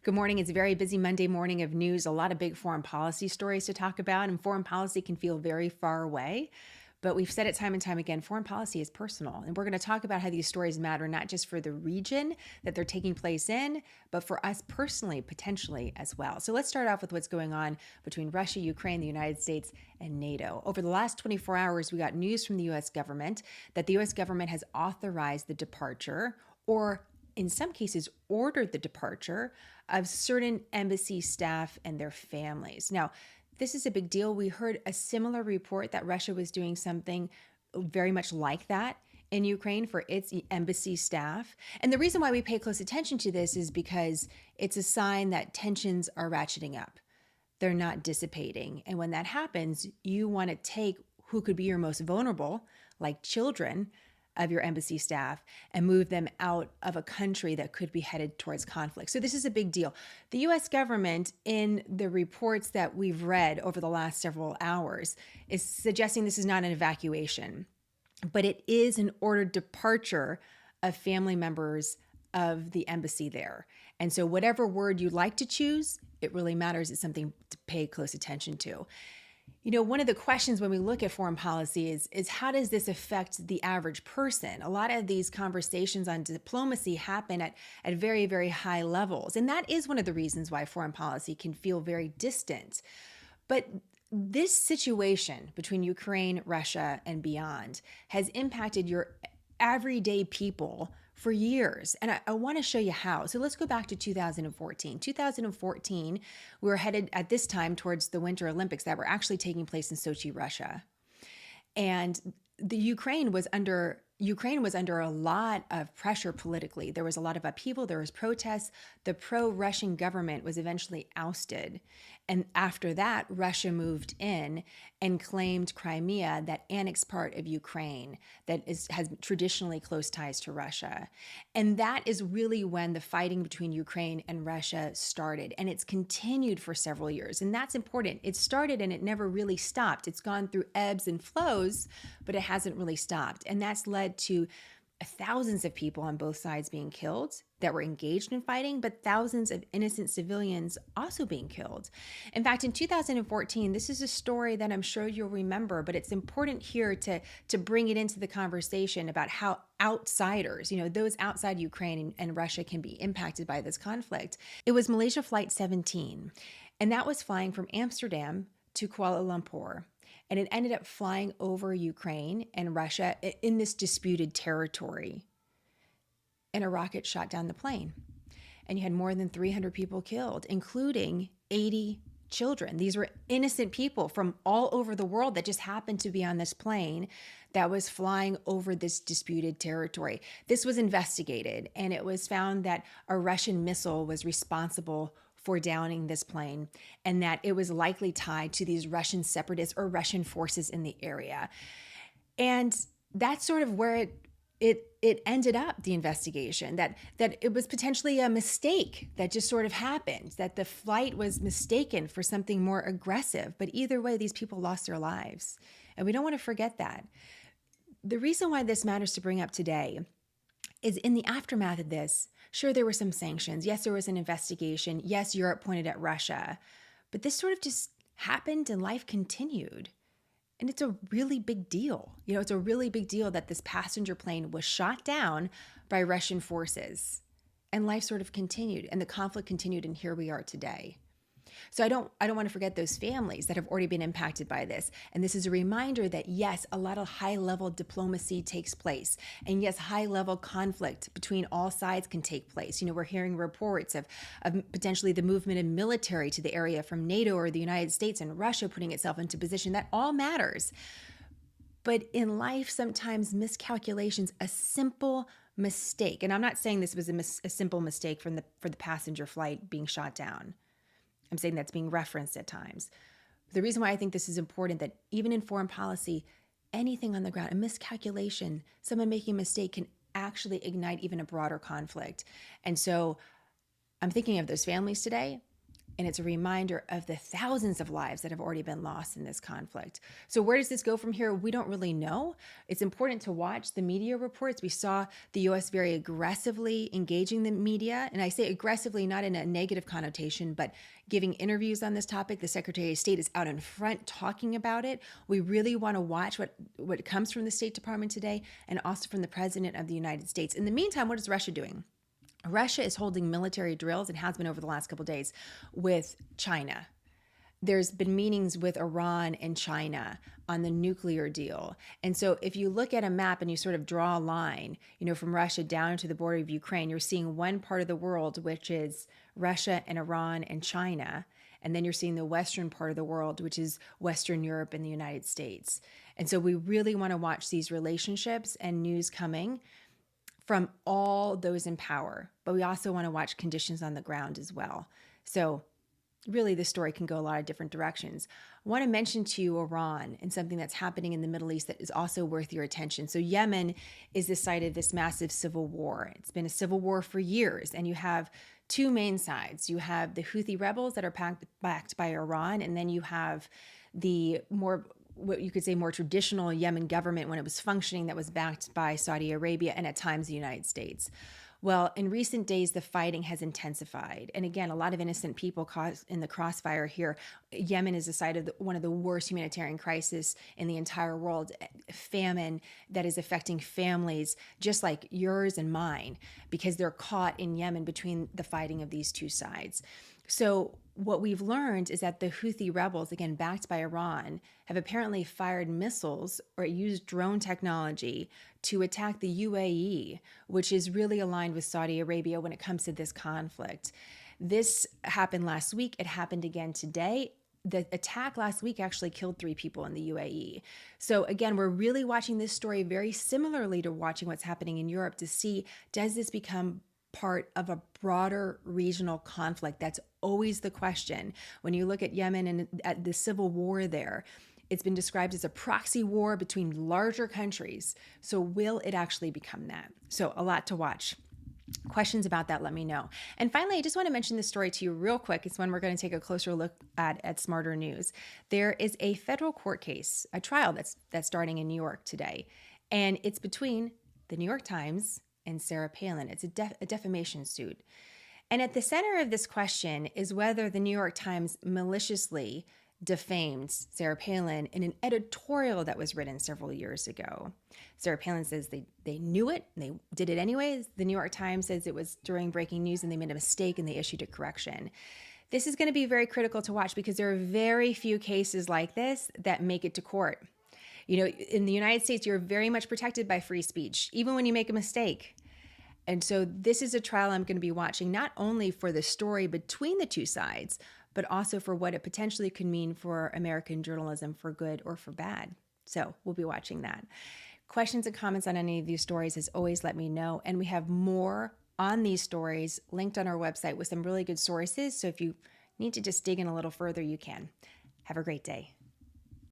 Good morning. It's a very busy Monday morning of news, a lot of big foreign policy stories to talk about, and foreign policy can feel very far away. But we've said it time and time again, foreign policy is personal. And we're going to talk about how these stories matter, not just for the region that they're taking place in, but for us personally, potentially as well. So let's start off with what's going on between Russia, Ukraine, the United States, and NATO. Over the last 24 hours, we got news from the U.S. government that the U.S. government has authorized the departure, or in some cases, ordered the departure of certain embassy staff and their families. Now, this is a big deal. We heard a similar report that Russia was doing something very much like that in Ukraine for its embassy staff. And the reason why we pay close attention to this is because it's a sign that tensions are ratcheting up. They're not dissipating. And when that happens, you want to take who could be your most vulnerable, like children, of your embassy staff and move them out of a country that could be headed towards conflict. So this is a big deal. The U.S. government, in the reports that we've read over the last several hours, is suggesting this is not an evacuation, but it is an ordered departure of family members of the embassy there. And so whatever word you like to choose, it really matters. It's something to pay close attention to. You know, one of the questions when we look at foreign policy is how does this affect the average person? A lot of these conversations on diplomacy happen at very, very high levels. And that is one of the reasons why foreign policy can feel very distant. But this situation between Ukraine, Russia, and beyond has impacted your everyday people for years. And I want to show you how. So let's go back to 2014. 2014, we were headed at this time towards the Winter Olympics that were actually taking place in Sochi, Russia. And the Ukraine was under a lot of pressure politically. There was a lot of upheaval, there was protests. The pro-Russian government was eventually ousted. And after that, Russia moved in and claimed Crimea, that annexed part of Ukraine that has traditionally close ties to Russia. And that is really when the fighting between Ukraine and Russia started. And it's continued for several years. And that's important. It started and it never really stopped. It's gone through ebbs and flows, but it hasn't really stopped. And that's led to thousands of people on both sides being killed that were engaged in fighting, but thousands of innocent civilians also being killed. In fact, in 2014, this is a story that I'm sure you'll remember, but it's important here to bring it into the conversation about how outsiders, those outside Ukraine and Russia can be impacted by this conflict. It was Malaysia Flight 17, and that was flying from Amsterdam to Kuala Lumpur. And it ended up flying over Ukraine and Russia in this disputed territory. And a rocket shot down the plane. And you had more than 300 people killed, including 80 children. These were innocent people from all over the world that just happened to be on this plane that was flying over this disputed territory. This was investigated, and it was found that a Russian missile was responsible for downing this plane, and that it was likely tied to these Russian separatists or Russian forces in the area. And that's sort of where it ended up, the investigation, that it was potentially a mistake that just sort of happened, that the flight was mistaken for something more aggressive. But either way, these people lost their lives. And we don't want to forget that. The reason why this matters to bring up today is in the aftermath of this, sure, there were some sanctions. Yes, there was an investigation. Yes, Europe pointed at Russia. But this sort of just happened and life continued. And it's a really big deal. It's a really big deal that this passenger plane was shot down by Russian forces. And life sort of continued, and the conflict continued, and here we are today. So I don't want to forget those families that have already been impacted by this. And this is a reminder that, yes, a lot of high-level diplomacy takes place. And yes, high-level conflict between all sides can take place. We're hearing reports of potentially the movement of military to the area from NATO or the United States and Russia putting itself into position. That all matters. But in life, sometimes miscalculations, a simple mistake, and I'm not saying this was a simple mistake for the passenger flight being shot down. I'm saying that's being referenced at times. The reason why I think this is important, that even in foreign policy, anything on the ground, a miscalculation, someone making a mistake can actually ignite even a broader conflict. And so I'm thinking of those families today. And it's a reminder of the thousands of lives that have already been lost in this conflict. So where does this go from here? We don't really know. It's important to watch the media reports. We saw the U.S. very aggressively engaging the media. And I say aggressively, not in a negative connotation, but giving interviews on this topic. The Secretary of State is out in front talking about it. We really want to watch what comes from the State Department today and also from the President of the United States. In the meantime, what is Russia doing? Russia is holding military drills and has been over the last couple of days with China. There's been meetings with Iran and China on the nuclear deal. And so if you look at a map and you sort of draw a line, from Russia down to the border of Ukraine, you're seeing one part of the world, which is Russia and Iran and China. And then you're seeing the western part of the world, which is Western Europe and the United States. And so we really want to watch these relationships and news coming from all those in power, but we also want to watch conditions on the ground as well. So really the story can go a lot of different directions. I want to mention to you Iran and something that's happening in the Middle East that is also worth your attention. So Yemen is the site of this massive civil war. It's been a civil war for years, and you have two main sides. You have the Houthi rebels that are backed by Iran, and then you have the what you could say more traditional Yemen government when it was functioning that was backed by Saudi Arabia and at times the United States. Well, in recent days, the fighting has intensified. And again, a lot of innocent people caught in the crossfire here. Yemen is the site of one of the worst humanitarian crises in the entire world, famine that is affecting families just like yours and mine, because they're caught in Yemen between the fighting of these two sides. So what we've learned is that the Houthi rebels, again, backed by Iran, have apparently fired missiles or used drone technology to attack the UAE, which is really aligned with Saudi Arabia when it comes to this conflict. This happened last week. It happened again today. The attack last week actually killed 3 people in the UAE. So again, we're really watching this story very similarly to watching what's happening in Europe to see, does this become part of a broader regional conflict? That's always the question. When you look at Yemen and at the civil war there, it's been described as a proxy war between larger countries. So will it actually become that? So a lot to watch. Questions about that, let me know. And finally, I just want to mention this story to you real quick. It's one we're going to take a closer look at Smarter News. There is a federal court case, a trial that's starting in New York today. And it's between the New York Times and SarahPalin. It's a defamation suit. And at the center of this question is whether the New York Times maliciously defamed SarahPalin in an editorial that was written several years ago. SarahPalin says they knew it and they did it anyways. The New York Times says it was during breaking news and they made a mistake and they issued a correction. This is going to be very critical to watch because there are very few cases like this that make it to court. In the United States, you're very much protected by free speech, even when you make a mistake. And so this is a trial I'm going to be watching not only for the story between the two sides, but also for what it potentially could mean for American journalism for good or for bad. So we'll be watching that. Questions and comments on any of these stories, as always, let me know. And we have more on these stories linked on our website with some really good sources. So if you need to just dig in a little further, you can. Have a great day.